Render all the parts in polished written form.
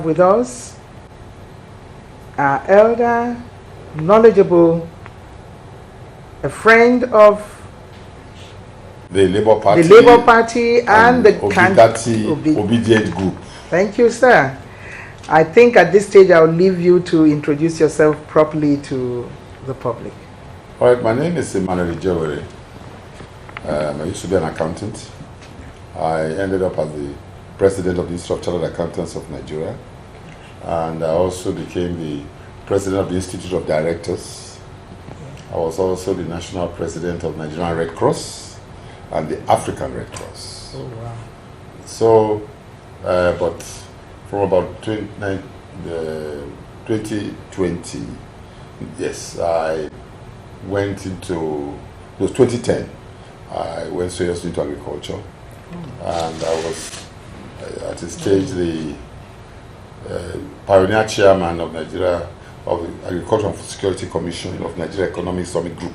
have with us our elder, knowledgeable, a friend of the Labour Party, and the ObiDatti obedient group. Thank you, sir. I think at this stage I'll leave you to introduce yourself properly to the public. All right, my name is Emmanuel Ijewere. I used to be an accountant. I ended up as the president of the Institute of Chartered Accountants of Nigeria, and I also became the president of the Institute of Directors. I was also the national president of Nigerian Red Cross and the African Red Cross. Oh, wow. So, but from about 2020, yes, I went into, it was 2010, I went seriously into agriculture, and I was at a stage the pioneer chairman of Nigeria, of the Agriculture and Security Commission of Nigeria Economic Summit Group.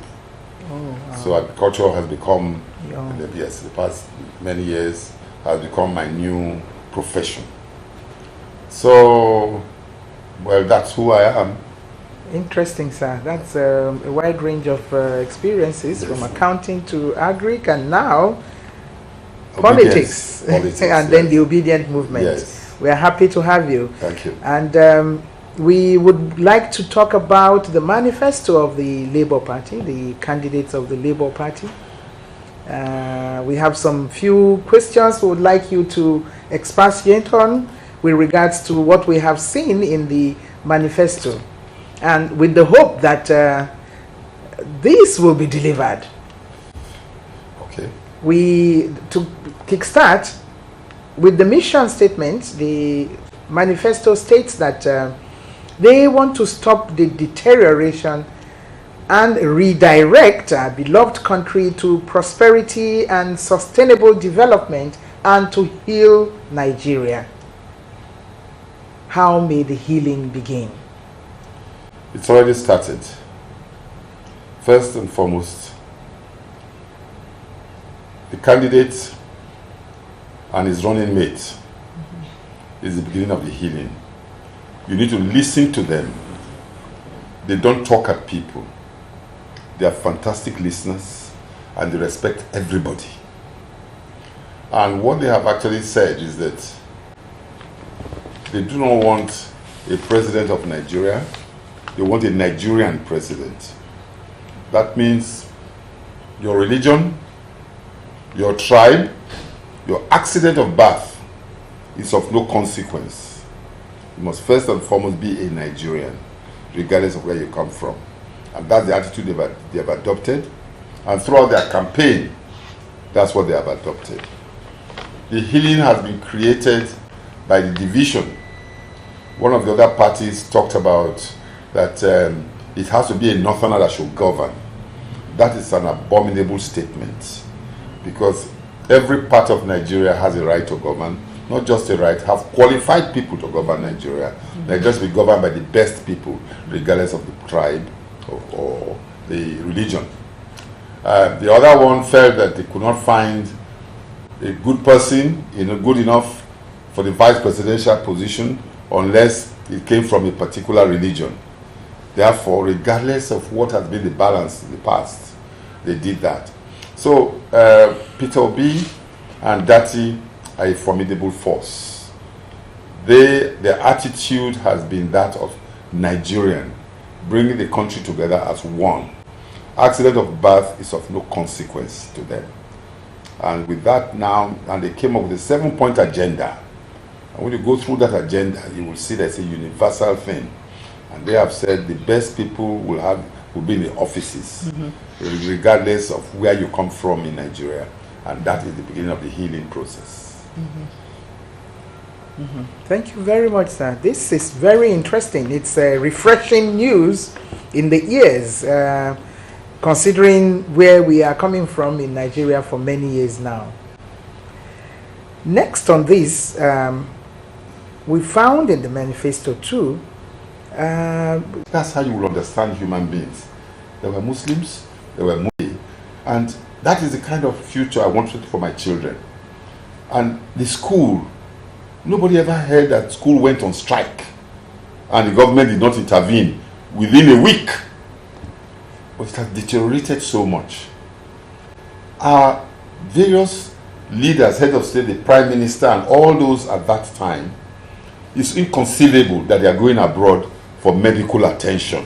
Oh, wow. So agriculture has become, Yeah. yes, the past many years has become my new profession. So, well, that's who I am. Interesting, sir. That's a wide range of experiences, yes, from accounting to agric, and now politics. And yes, then the obedient movement. Yes. We are happy to have you. Thank you. And we would like to talk about the manifesto of the Labour Party, the candidates of the Labour Party. We have some few questions we would like you to expatiate on with regards to what we have seen in the manifesto, and with the hope that this will be delivered. Okay. To kickstart with the mission statement, the manifesto states that they want to stop the deterioration and redirect our beloved country to prosperity and sustainable development, and to heal Nigeria. How may the healing begin? It's already started. First and foremost, the candidate and his running mate is the beginning of the healing. You need to listen to them. They don't talk at people. They are fantastic listeners, and they respect everybody. And what they have actually said is that they do not want a president of Nigeria. They want a Nigerian president. That means your religion, your tribe, your accident of birth is of no consequence. You must first and foremost be a Nigerian, regardless of where you come from. And that's the attitude they have adopted. And throughout their campaign, that's what they have adopted. The healing has been created by the division. One of the other parties talked about that it has to be a northerner that should govern. That is an abominable statement, because every part of Nigeria has a right to govern, not just a right, have qualified people to govern Nigeria. They just be governed by the best people, regardless of the tribe or the religion. The other one felt that they could not find a good person, good enough for the vice presidential position unless it came from a particular religion. Therefore, regardless of what has been the balance in the past, they did that. So, Peter Obi and Datti are a formidable force. Their attitude has been that of Nigerian, bringing the country together as one. Accident of birth is of no consequence to them. And with that now, and they came up with a 7-point agenda. And when you go through that agenda, you will see there's a universal thing. And they have said the best people will be in the offices, regardless of where you come from in Nigeria. And that is the beginning of the healing process. Thank you very much, sir. This is very interesting. It's refreshing news in the ears, considering where we are coming from in Nigeria for many years now. Next on this, we found in the manifesto too. That's how you will understand human beings. There were Muslims, there were Muslims, and that is the kind of future I wanted for my children. And the school Nobody ever heard that school went on strike and the government did not intervene within a week. But it has deteriorated so much. Our various leaders, head of state, the prime minister, and all those at that time, it's inconceivable that they are going abroad for medical attention.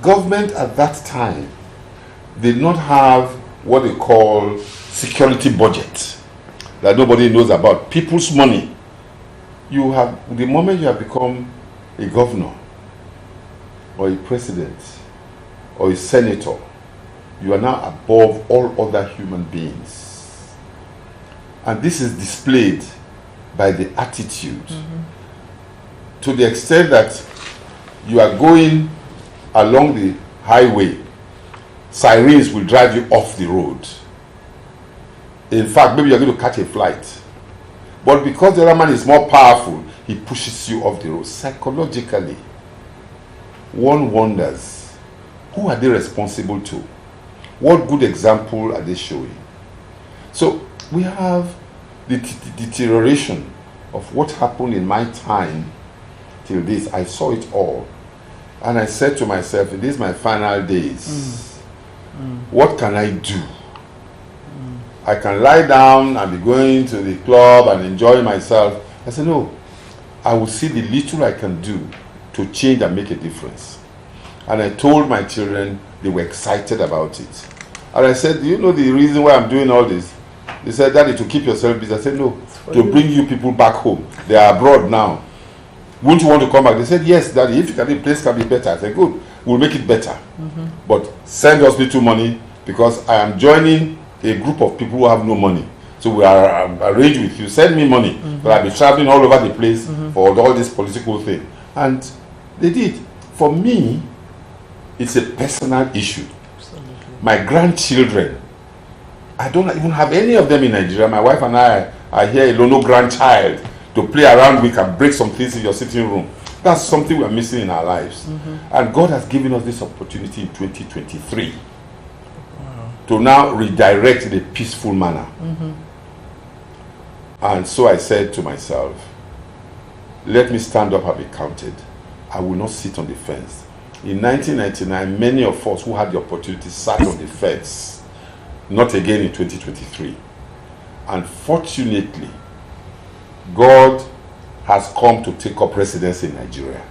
Government at that time did not have what they call security budget that nobody knows about. People's money. You have, the moment you have become a governor or a president or a senator, you are now above all other human beings. And this is displayed by the attitude. To the extent that you are going along the highway, sirens will drive you off the road. In fact, maybe you're going to catch a flight. But because the other man is more powerful, he pushes you off the road. Psychologically, one wonders, who are they responsible to? What good example are they showing? So we have the deterioration of what happened in my time till this. I saw it all. And I said to myself, these are my final days. What can I do? I can lie down and be going to the club and enjoy myself. I said, no, I will see the little I can do to change and make a difference. And I told my children, they were excited about it. And I said, do you know the reason why I'm doing all this? They said, Daddy, to keep yourself busy. I said, no, to bring you people back home. They are abroad now. Wouldn't you want to come back? They said, yes, Daddy, if you can, the place can be better. I said, good, we'll make it better. But send us little money, because I am joining a group of people who have no money. So we are arranged with you. Send me money. But I'll be traveling all over the place for all this political thing. And they did. For me, it's a personal issue. Absolutely. My grandchildren, I don't even have any of them in Nigeria. My wife and I are here alone, no grandchild to play around with and break some things in your sitting room. That's something we're missing in our lives. And God has given us this opportunity in 2023 to now redirect in a peaceful manner. And so I said to myself, let me stand up and be counted. I will not sit on the fence. In 1999, many of us who had the opportunity sat on the fence. Not again in 2023. And fortunately, God has come to take up residence in Nigeria.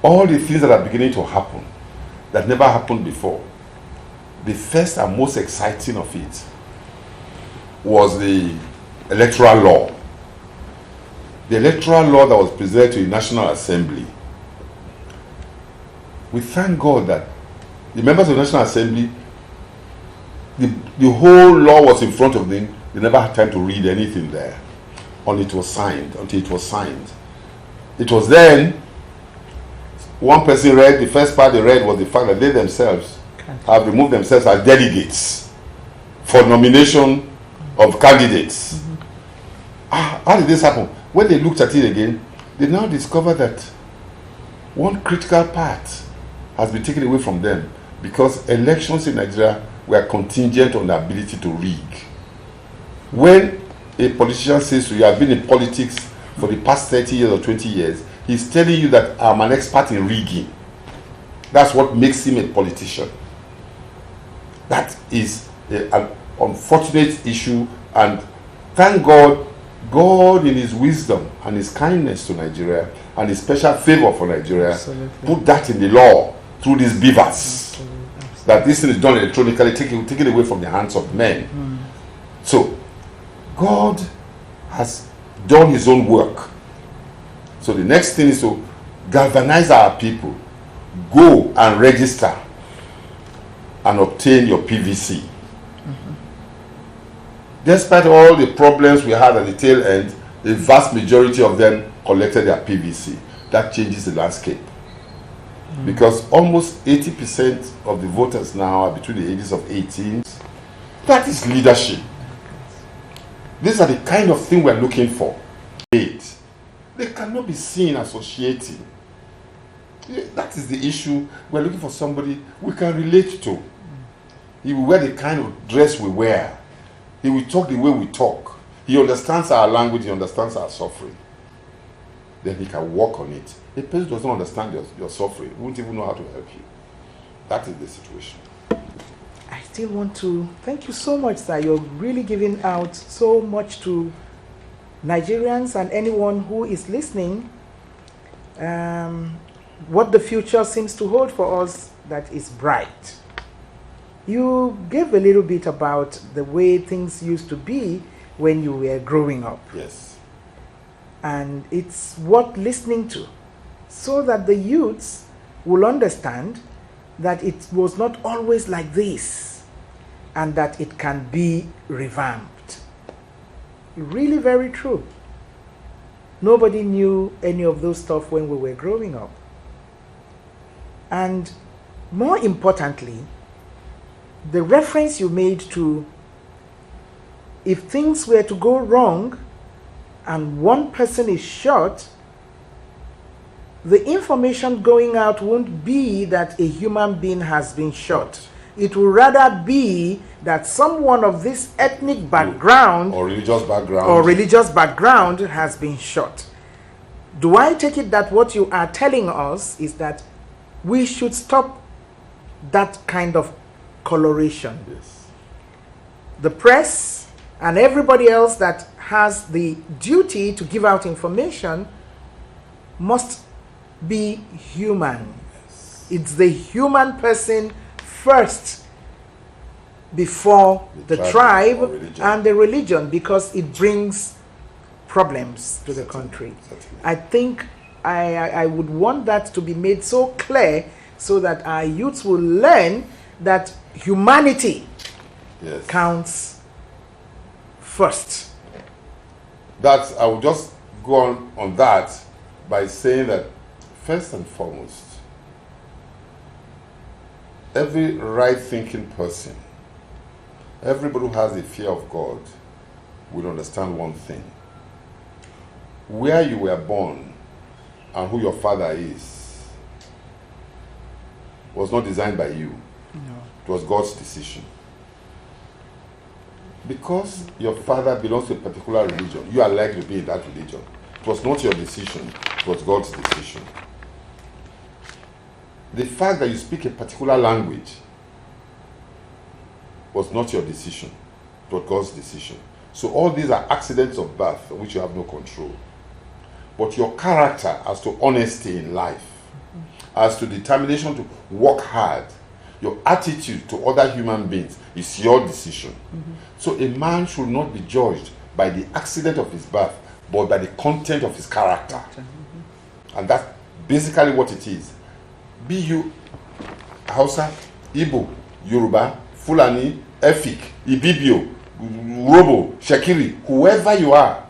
All the things that are beginning to happen that never happened before, the first and most exciting of it was the electoral law. The electoral law that was presented to the National Assembly. We thank God that the members of the National Assembly, the whole law was in front of them. They never had time to read anything there until it was signed. It was then one person read, the first part they read was the fact that they themselves have removed themselves as delegates for nomination of candidates. How did this happen? When they looked at it again, they now discovered that one critical part has been taken away from them, because elections in Nigeria were contingent on the ability to rig. When a politician says to you, I've been in politics for the past 30 years or 20 years, he's telling you that I'm an expert in rigging. That's what makes him a politician. That is an unfortunate issue, and thank God, God in his wisdom and his kindness to Nigeria and his special favor for Nigeria put that in the law through these beavers. That this thing is done electronically, taken away from the hands of men. So God has done his own work. So the next thing is to galvanize our people. Go and register and obtain your PVC. Despite all the problems we had at the tail end, the vast majority of them collected their PVC. That changes the landscape. Because almost 80% of the voters now are between the ages of 18. That is leadership. These are the kind of thing we're looking for. They cannot be seen associating. That is the issue. We're looking for somebody we can relate to. He will wear the kind of dress we wear. He will talk the way we talk. He understands our language, he understands our suffering. Then he can work on it. A person does not understand your suffering, he won't even know how to help you. That is the situation. I still want to thank you so much, sir. You're really giving out so much to Nigerians and anyone who is listening. What the future seems to hold for us that is bright. You gave a little bit about the way things used to be when you were growing up. Yes. And it's worth listening to so that the youths will understand that it was not always like this and that it can be revamped. Really very true. Nobody knew any of those stuff when we were growing up. And more importantly, the reference you made to if things were to go wrong and one person is shot, the information going out won't be that a human being has been shot. It will rather be that someone of this ethnic background or religious background has been shot. Do I take it that what you are telling us is that we should stop that kind of coloration? Yes. The press and everybody else that has the duty to give out information must be human. Yes. It's the human person first before the tribe and the religion, because it brings problems to the country. Certainly. I think I would want that to be made so clear so that our youths will learn that humanity counts first. That I will just go on that by saying that first and foremost, every right-thinking person, everybody who has a fear of God will understand one thing. Where you were born and who your father is was not designed by you. No. It was God's decision. Because your father belongs to a particular religion, you are likely to be in that religion. It was not your decision, it was God's decision. The fact that you speak a particular language was not your decision, it was God's decision. So all these are accidents of birth which you have no control. But your character as to honesty in life, as to determination to work hard, your attitude to other human beings is your decision. So a man should not be judged by the accident of his birth, but by the content of his character. And that's basically what it is. Be you Hausa, Igbo, Yoruba, Fulani, Efik, Ibibio, Robo, Shekiri, whoever you are,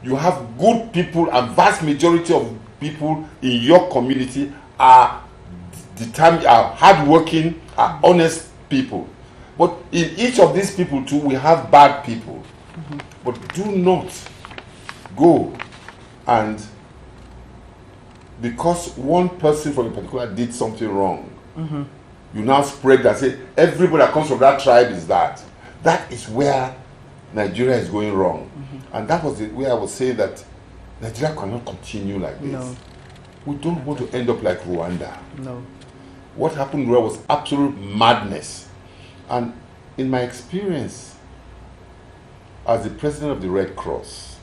you have good people, and vast majority of people in your community are determined, are hardworking, are honest people. But in each of these people too, we have bad people. But do not go and, because one person from a particular did something wrong, you now spread that, say everybody that comes from that tribe is that. That is where Nigeria is going wrong. And that was where I was saying that Nigeria cannot continue like this. No. We don't want to end up like Rwanda. No. What happened there was absolute madness. And in my experience as the president of the Red Cross,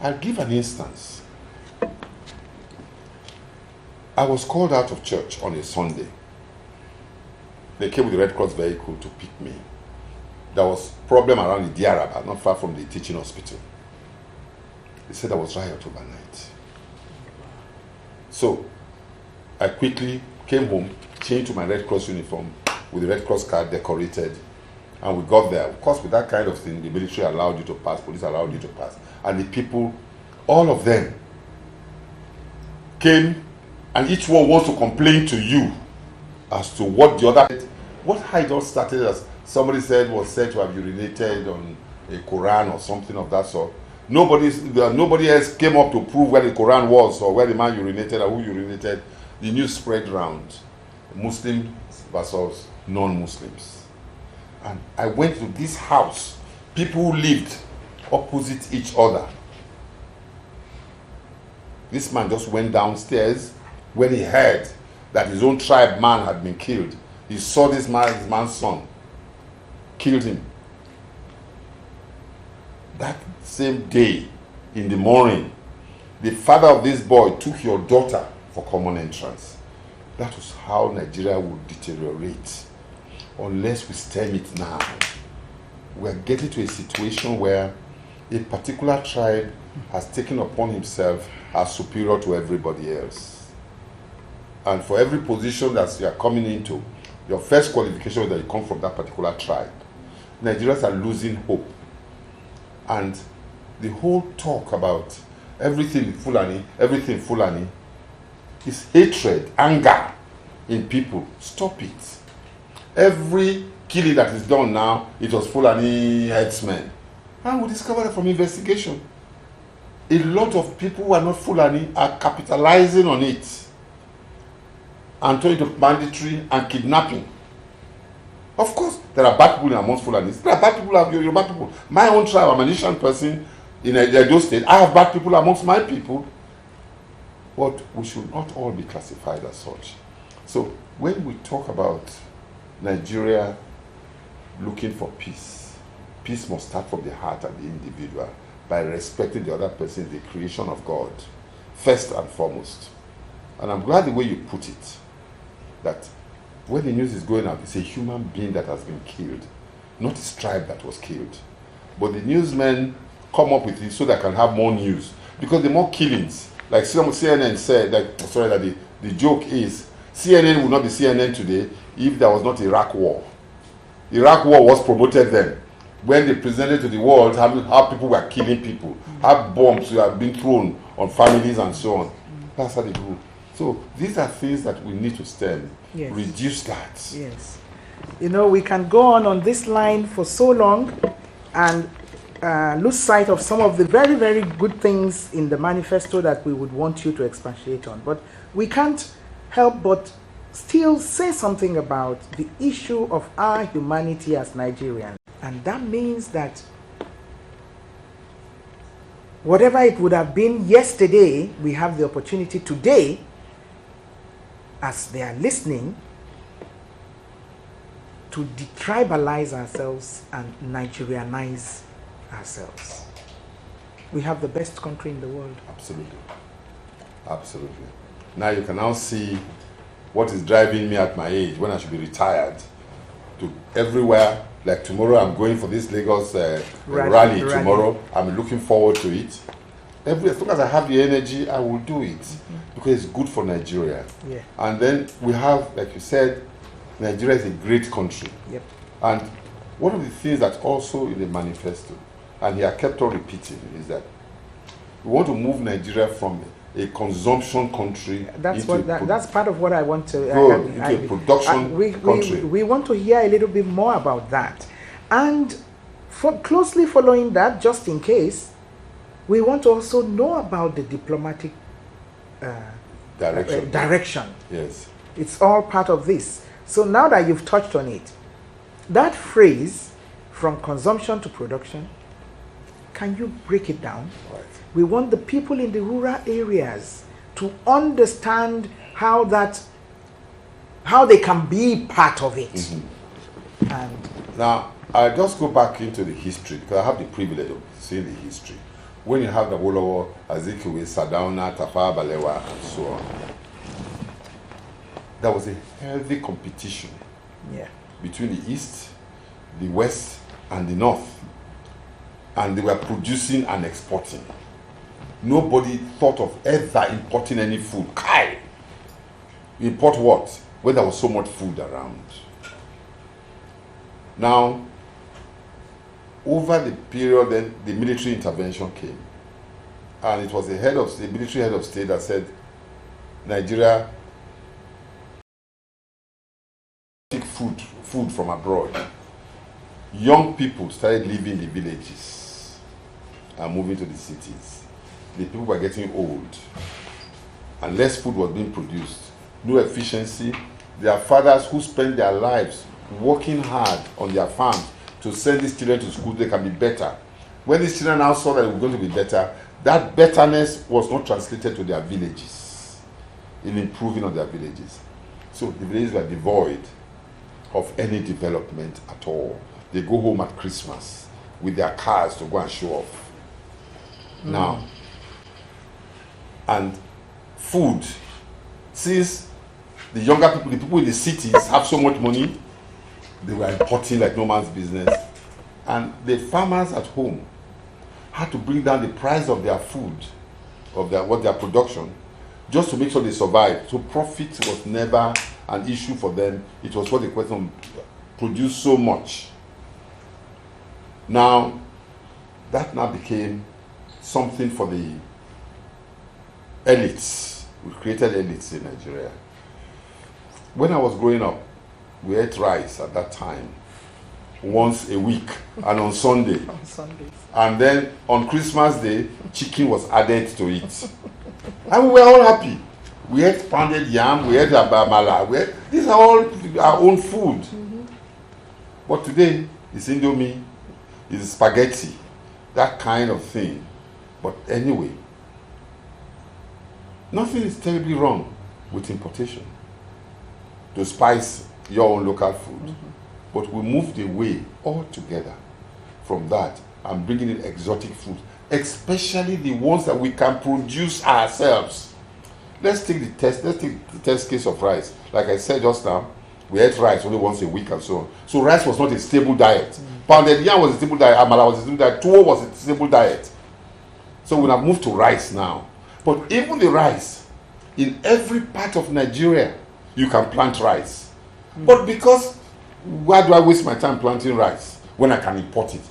I'll give an instance. I was called out of church on a Sunday. They came with the Red Cross vehicle to pick me. There was problem around the Diaraba, not far from the teaching hospital. They said there was riot overnight. So I quickly came home, changed to my Red Cross uniform with the Red Cross card decorated, and we got there. Of course, with that kind of thing, the military allowed you to pass, police allowed you to pass. And the people, all of them, came, and each one wants to complain to you as to what the other... What I just started as somebody said was said to have urinated on a Quran or something of that sort. Nobody else came up to prove where the Quran was or where the man urinated or who urinated. The news spread round. Muslims versus non-Muslims. And I went to this house people who lived opposite each other. This man just went downstairs when he heard that his own tribe man had been killed. He saw this man's son, killed him. That same day, in the morning, the father of this boy took your daughter for common entrance. That was how Nigeria would deteriorate unless we stem it now. We are getting to a situation where a particular tribe has taken upon himself as superior to everybody else. And for every position that you are coming into, your first qualification is that you come from that particular tribe. Nigerians are losing hope. And the whole talk about everything Fulani, is hatred, anger in people. Stop it. Every killing that is done now, it was Fulani headsmen. And we discovered that from investigation. A lot of people who are not Fulani are capitalizing on it and turning to banditry and kidnapping. Of course, there are bad people amongst Fulanis. There are bad people, you're bad people. My own tribe, I'm an Asian person in Edo State. I have bad people amongst my people. But we should not all be classified as such. So when we talk about Nigeria looking for peace, peace must start from the heart and the individual by respecting the other person, the creation of God, first and foremost. And I'm glad the way you put it, that when the news is going out, it's a human being that has been killed, not his tribe that was killed. But the newsmen come up with it so they can have more news. Because the more killings, like CNN said, that the joke is, CNN would not be CNN today if there was not Iraq war. Iraq war was promoted then. When they presented to the world how people were killing people, how bombs were being thrown on families and so on. That's how they do. So these are things that we need to stem. Yes. Reduce that. Yes. You know, we can go on this line for so long and lose sight of some of the very, very good things in the manifesto that we would want you to expatiate on. But we can't help but still say something about the issue of our humanity as Nigerians. And that means that whatever it would have been yesterday, we have the opportunity today, as they are listening, to detribalize ourselves and Nigerianize ourselves. We have the best country in the world. Absolutely. Absolutely. Now you can now see what is driving me at my age when I should be retired to everywhere. Like tomorrow I'm going for this Lagos rally tomorrow. I'm looking forward to it. As long as I have the energy, I will do it because it's good for Nigeria. Yeah. And then we have, like you said, Nigeria is a great country. Yep. And one of the things that also in the manifesto, and he had kept on repeating, is that we want to move Nigeria from a consumption country that's into that's part of what I want to into a production country. We want to hear a little bit more about that, and closely following that, just in case, we want to also know about the diplomatic direction. Yes, it's all part of this. So now that you've touched on it, that phrase, from consumption to production, can you break it down? Right. We want the people in the rural areas to understand how they can be part of it. Mm-hmm. And now, I'll just go back into the history, because I have the privilege of seeing the history. When you have the Wolowo, Azikiwe, Sardauna, Tafawa Balewa, and so on, there was a healthy competition between the East, the West, and the North. And they were producing and exporting. Nobody thought of ever importing any food. Kai! You import what? When there was so much food around. Now, over the period, then the military intervention came. And it was the military head of state that said, Nigeria, take food from abroad. Young people started leaving the villages and moving to the cities. The people were getting old, and less food was being produced. No efficiency. There are fathers who spend their lives working hard on their farms to to send these children to school, they can be better. When these children now saw that it was going to be better, that betterness was not translated to their villages, in improving on their villages. So the villages were devoid of any development at all. They go home at Christmas with their cars to go and show off. Now, and food, since the younger people, the people in the cities have so much money, they were importing like no man's business. And the farmers at home had to bring down the price of their food, of their production, just to make sure they survived. So profit was never an issue for them. It was what the question, produce so much. Now, that now became something for the elites. We created elites in Nigeria. When I was growing up, we ate rice at that time once a week and on Sunday. On Sundays. And then on Christmas Day, chicken was added to it. And we were all happy. We ate pounded yam, we ate abamala. These are all our own food. But today, it's Indomie, it's spaghetti, that kind of thing. But anyway, nothing is terribly wrong with importation to spice your own local food. But we moved away altogether from that and bringing in exotic food, especially the ones that we can produce ourselves. Let's take the test case of rice. Like I said just now, we ate rice only once a week and so on. So rice was not a stable diet. Pounded yam was a stable diet, amala was a stable diet, tuwo was a stable diet. So we have moved to rice now. But even the rice, in every part of Nigeria, you can plant rice. But because, why do I waste my time planting rice when I can import it?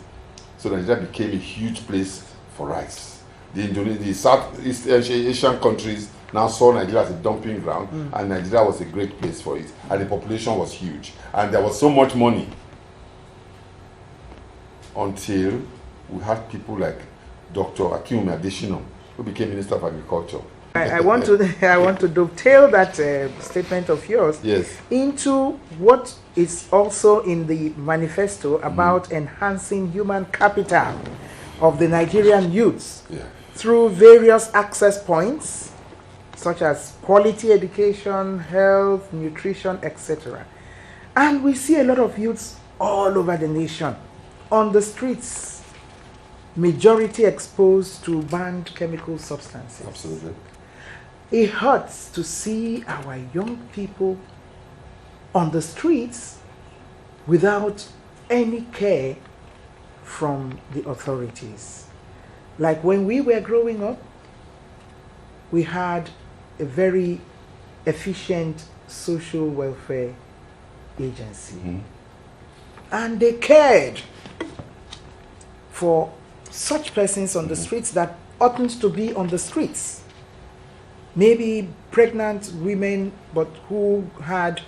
So Nigeria became a huge place for rice. The Southeast Asian countries now saw Nigeria as a dumping ground, and Nigeria was a great place for it. And the population was huge. And there was so much money. Until we had people like Dr. Akinwumi Adesina, who became Minister of Agriculture. I want to dovetail that statement of yours into what is also in the manifesto about enhancing human capital of the Nigerian youths through various access points such as quality education, health, nutrition, etc. And we see a lot of youths all over the nation on the streets, majority exposed to banned chemical substances. Absolutely. It hurts to see our young people on the streets without any care from the authorities. Like when we were growing up, we had a very efficient social welfare agency. And they cared for such persons on the streets that oughtn't to be on the streets. Maybe pregnant women, but who had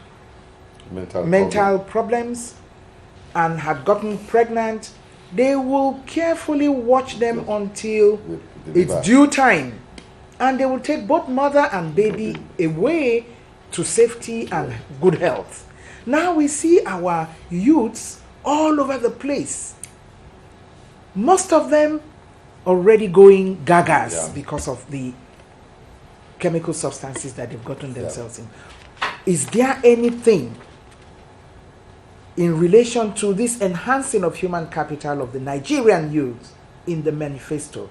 mental problems and had gotten pregnant. They will carefully watch them until it's due time. And they will take both mother and baby away to safety and good health. Now we see our youths all over the place. Most of them already going gagas because of the chemical substances that they've gotten themselves in. Is there anything in relation to this enhancing of human capital of the Nigerian youth in the manifesto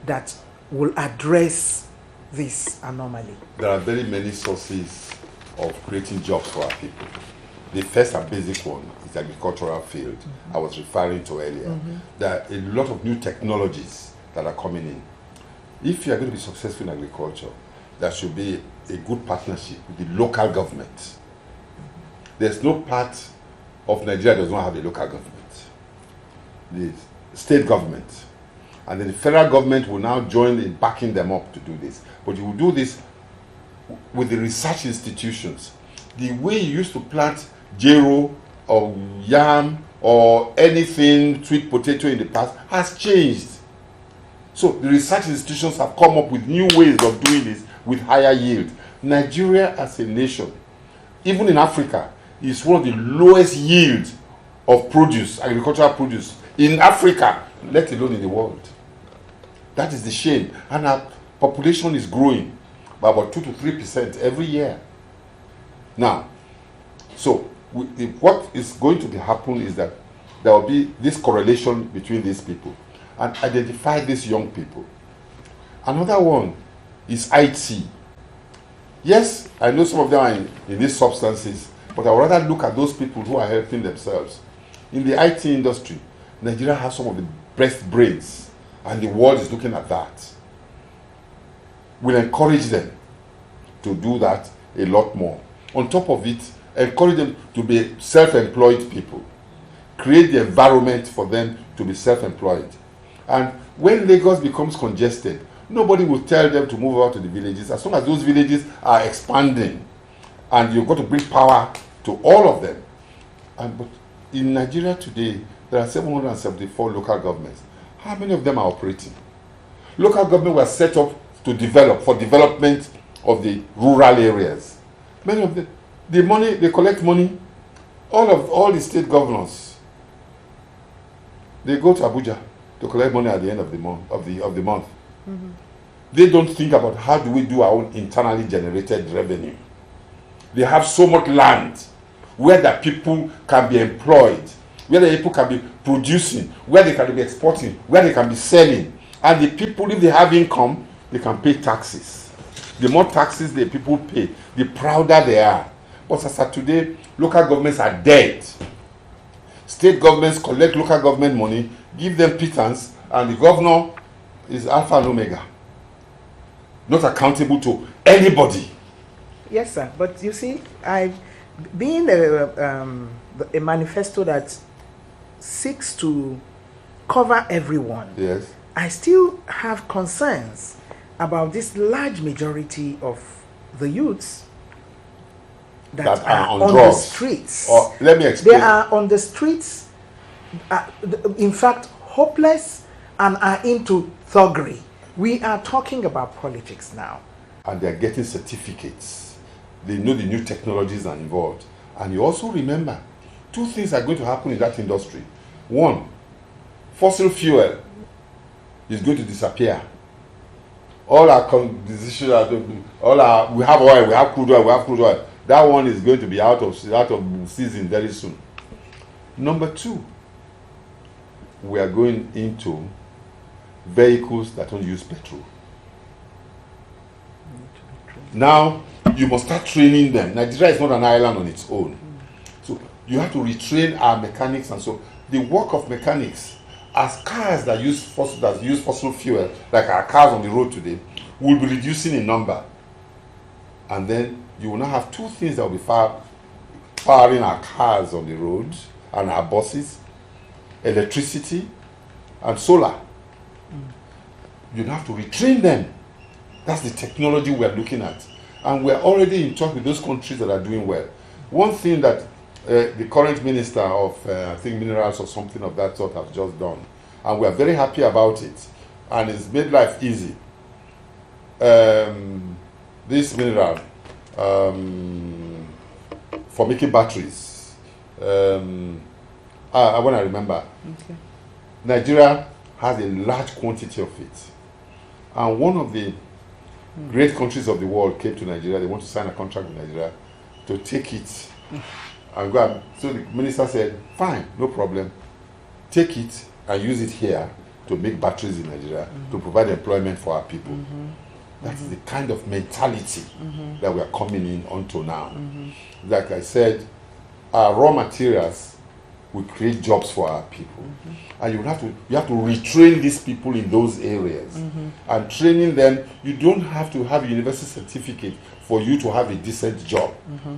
that will address this anomaly? There are very many sources of creating jobs for our people. The first and basic one is the agricultural field I was referring to earlier. There are a lot of new technologies that are coming in. If you are going to be successful in agriculture, there should be a good partnership with the local government. There's no part of Nigeria that does not have a local government. The state government. And then the federal government will now join in backing them up to do this. But you will do this with the research institutions. The way you used to plant gero or yam or anything, sweet potato in the past, has changed. So the research institutions have come up with new ways of doing this with higher yield. Nigeria as a nation, even in Africa, is one of the lowest yields of produce, agricultural produce, in Africa, let alone in the world. That is the shame. And our population is growing by about 2 to 3% every year. Now, so what is going to happen is that there will be this correlation between these people and identify these young people. Another one is IT. Yes, I know some of them are in these substances, but I would rather look at those people who are helping themselves. In the IT industry, Nigeria has some of the best brains, and the world is looking at that. We'll encourage them to do that a lot more. On top of it, encourage them to be self-employed people. Create the environment for them to be self-employed. And when Lagos becomes congested, nobody will tell them to move out to the villages, as long as those villages are expanding. And you've got to bring power to all of them. But in Nigeria today, there are 774 local governments. How many of them are operating? Local government were set up to develop, for development of the rural areas. Many of them, the money, they collect money, all the state governors, they go to Abuja to collect money at the end of the month. Mm-hmm. They don't think about how do we do our own internally generated revenue. They have so much land where the people can be employed, where the people can be producing, where they can be exporting, where they can be selling. And the people, if they have income, they can pay taxes. The more taxes the people pay, the prouder they are. But as of today, local governments are dead. State governments collect local government money, give them pittance, and the governor is alpha and omega. Not accountable to anybody. Yes, sir. But you see, being a manifesto that seeks to cover everyone, yes, I still have concerns about this large majority of the youths that are on the streets. Or, let me explain. They are on the streets, in fact, hopeless, and are into thuggery. We are talking about politics now. And they're getting certificates. They know the new technologies are involved. And you also remember, 2 things are going to happen in that industry. 1, fossil fuel is going to disappear. All our decisions are we have oil, we have crude oil, That one is going to be out of season very soon. Number 2, we are going into vehicles that don't use petrol. Now, you must start training them. Nigeria is not an island on its own. So you have to retrain our mechanics, and so the work of mechanics, as cars that use fossil fuel, like our cars on the road today, will be reducing in number. And then you will now have 2 things that will be powering our cars on the road and our buses: electricity and solar. You have to retrain them. That's the technology we're looking at. And we're already in touch with those countries that are doing well. One thing that the current minister of, I think, minerals or something of that sort has just done, and we're very happy about it, and it's made life easy. This mineral, for making batteries, when I remember, okay, Nigeria has a large quantity of it. And one of the great countries of the world came to Nigeria. They want to sign a contract with Nigeria to take it and go. So the minister said, fine, no problem. Take it and use it here to make batteries in Nigeria, to provide employment for our people. That's the kind of mentality that we are coming in onto now. Like I said, our raw materials will create jobs for our people. And you have to retrain these people in those areas. And training them, you don't have to have a university certificate for you to have a decent job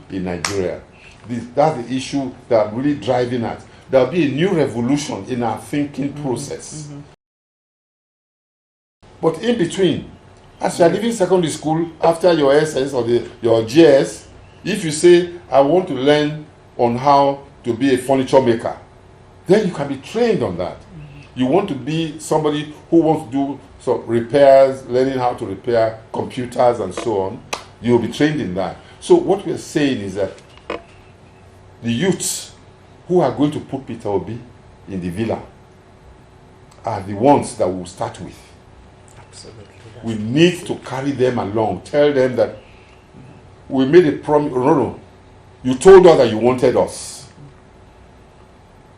in Nigeria. That's the issue that I'm really driving at. There'll be a new revolution in our thinking process. But in between, as you are leaving secondary school, after your SS or your GS, if you say, I want to learn on how to be a furniture maker, then you can be trained on that. You want to be somebody who wants to do some repairs, learning how to repair computers and so on, you'll be trained in that. So what we're saying is that the youths who are going to put Peter Obi in the villa are the ones that we'll start with. Absolutely. We need to carry them along. Tell them that we made a promise. No. You told us that you wanted us.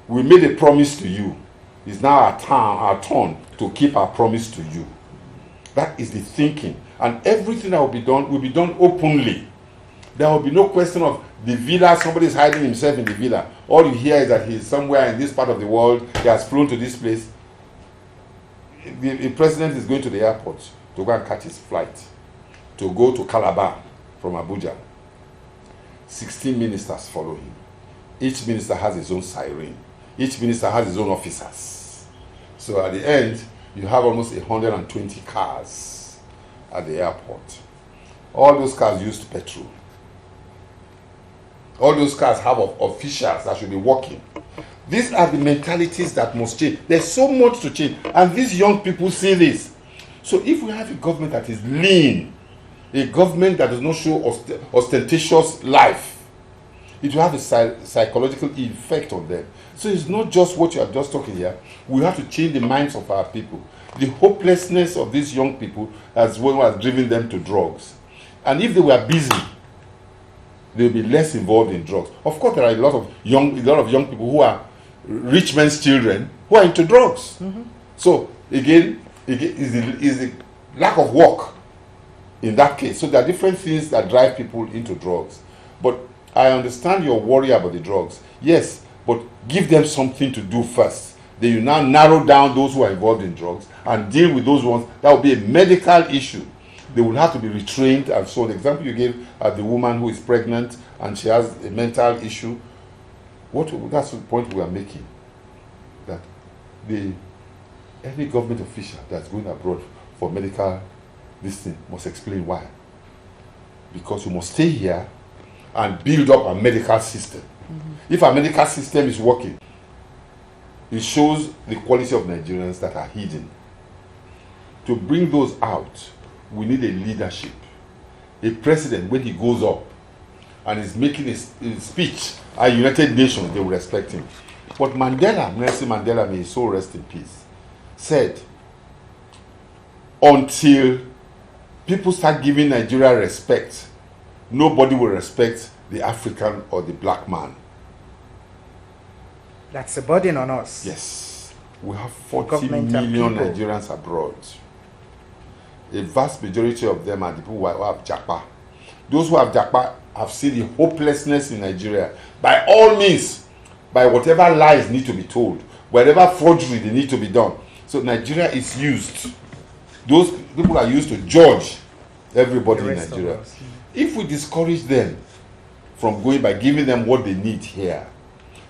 We made a promise to you. It's now our turn to keep our promise to you. That is the thinking. And everything that will be done openly. There will be no question of the villa, somebody is hiding himself in the villa. All you hear is that he's somewhere in this part of the world, he has flown to this place. The president is going to the airport to go and catch his flight, to go to Calabar from Abuja. 16 ministers follow him. Each minister has his own siren. Each minister has his own officers. So at the end, you have almost 120 cars at the airport. All those cars used petrol. All those cars have officials that should be working. These are the mentalities that must change. There's so much to change. And these young people see this. So if we have a government that is lean, a government that does not show ostentatious life, it will have a psychological effect on them. So it's not just what you are just talking here. We have to change the minds of our people. The hopelessness of these young people has what has driven them to drugs. And if they were busy, they'll be less involved in drugs. Of course, there are a lot of young people who are rich men's children who are into drugs. Mm-hmm. So again is the lack of work in that case. So there are different things that drive people into drugs. But I understand your worry about the drugs. Yes, but give them something to do first. Then you now narrow down those who are involved in drugs and deal with those ones. That will be a medical issue. They will have to be retrained. And so the example you gave the woman who is pregnant and she has a mental issue, that's the point we are making. That any government official that's going abroad for medical this thing must explain why. Because you must stay here and build up a medical system. Mm-hmm. If our medical system is working, it shows the quality of Nigerians that are hidden. To bring those out, we need a leadership. A president, when he goes up and is making his speech at United Nations, they will respect him. But Nelson Mandela, may his soul rest in peace, said, until people start giving Nigeria respect, nobody will respect the African or the black man. That's a burden on us. Yes. We have 40 million Nigerians abroad. A vast majority of them are the people who have japa. Those who have japa have seen the hopelessness in Nigeria. By all means, by whatever lies need to be told, whatever forgery they need to be done. So Nigeria is used. Those people are used to judge everybody in Nigeria. If we discourage them from going by giving them what they need here,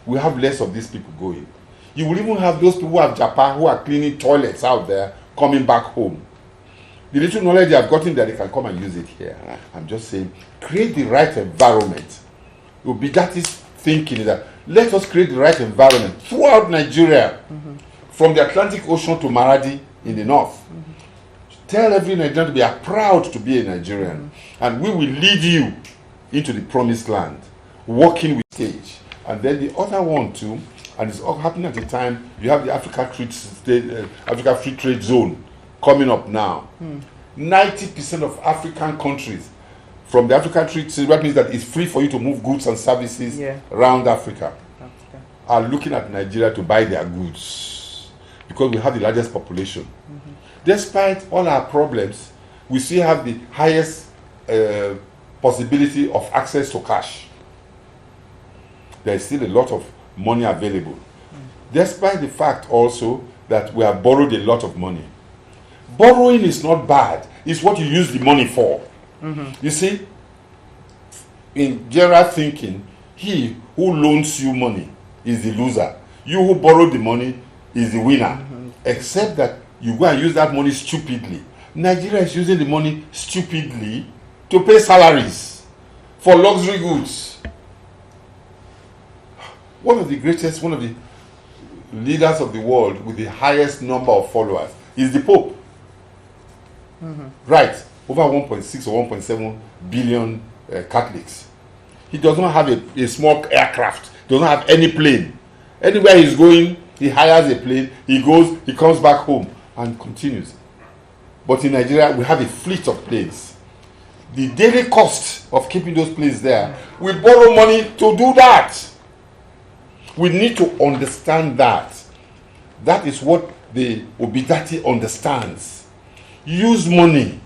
we have less of these people going. You will even have those people who have japa, who are cleaning toilets out there, coming back home. The little knowledge they have gotten there, they can come and use it here. I'm just saying, create the right environment. ObiDatti's thinking is that let us create the right environment throughout Nigeria, from the Atlantic Ocean to Maradi in the north. Tell every Nigerian to be proud to be a Nigerian, and we will lead you into the promised land, working with stage. And then the other one too, and it's all happening at the time, you have the Africa Free Trade Zone coming up now. 90% of African countries from the African Free Trade Zone, that means that it's free for you to move goods and services around Africa, are looking at Nigeria to buy their goods because we have the largest population. Despite all our problems, we still have the highest possibility of access to cash. There is still a lot of money available. Despite the fact also that we have borrowed a lot of money. Borrowing is not bad. It's what you use the money for. You see, in general thinking, he who loans you money is the loser. You who borrowed the money is the winner. Except that you go and use that money stupidly. Nigeria is using the money stupidly to pay salaries for luxury goods. One of the leaders of the world with the highest number of followers is the Pope. Right, over 1.6 or 1.7 billion Catholics. He does not have a small aircraft does not have any plane. Anywhere he's going, he hires a plane, he goes, he comes back home and continues. But in Nigeria, we have a fleet of planes. The daily cost of keeping those planes there, we borrow money to do that. We need to understand that. That is what the ObiDatti understands. Use money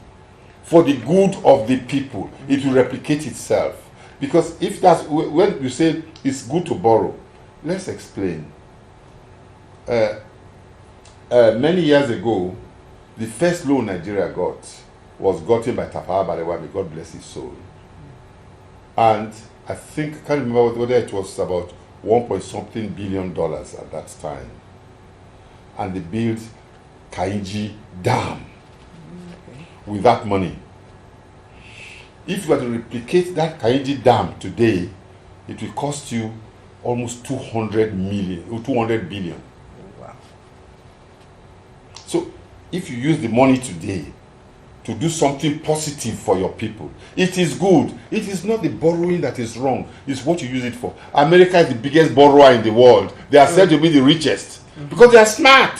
for the good of the people. It will replicate itself. Because if that's, when you say it's good to borrow, let's explain. Many years ago, the first loan Nigeria got was gotten by Tafawa Balewa, may God bless his soul. And I think, I can't remember whether it was about $1.something billion at that time. And they built Kainji Dam with that money. If you were to replicate that Kainji Dam today, it will cost you almost 200 billion. Wow. So if you use the money today to do something positive for your people, it is good. It is not the borrowing that is wrong. It's what you use it for. America is the biggest borrower in the world. They are said to be the richest because they are smart.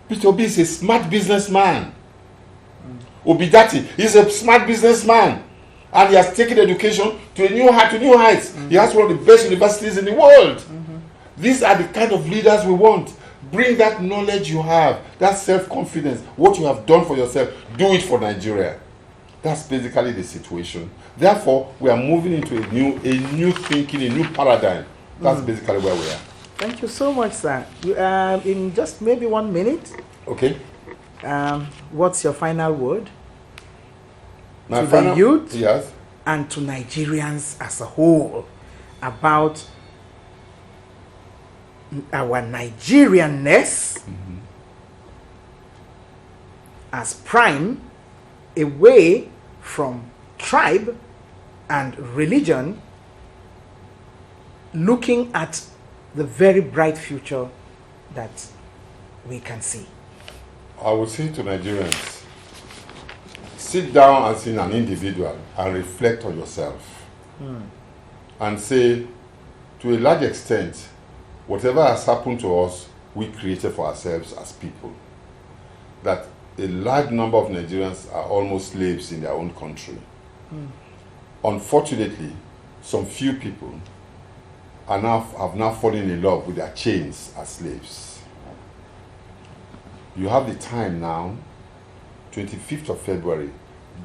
Peter Obi is a smart businessman. ObiDatti is a smart businessman. And he has taken education to new heights. He has one of the best universities in the world. These are the kind of leaders we want. Bring that knowledge you have, that self-confidence, what you have done for yourself, do it for Nigeria. That's basically the situation. Therefore, we are moving into a new thinking, a new paradigm. That's basically where we are. Thank you so much, sir. In just maybe 1 minute, okay. What's your final word My to final, the youth yes, and to Nigerians as a whole about our Nigerianness as prime, away from tribe and religion, looking at the very bright future that we can see? I would say to Nigerians, sit down as in an individual and reflect on yourself. And say, to a large extent, whatever has happened to us, we created for ourselves as people. That a large number of Nigerians are almost slaves in their own country. Unfortunately, some few people have now fallen in love with their chains as slaves. You have the time now, 25th of February,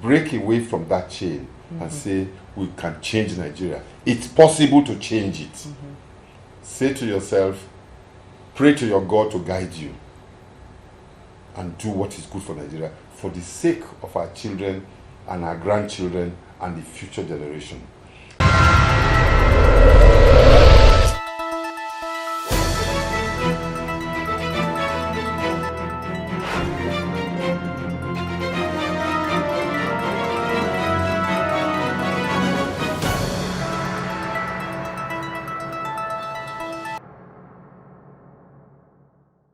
break away from that chain and say, we can change Nigeria. It's possible to change it. Say to yourself, pray to your God to guide you and do what is good for Nigeria for the sake of our children and our grandchildren and the future generation.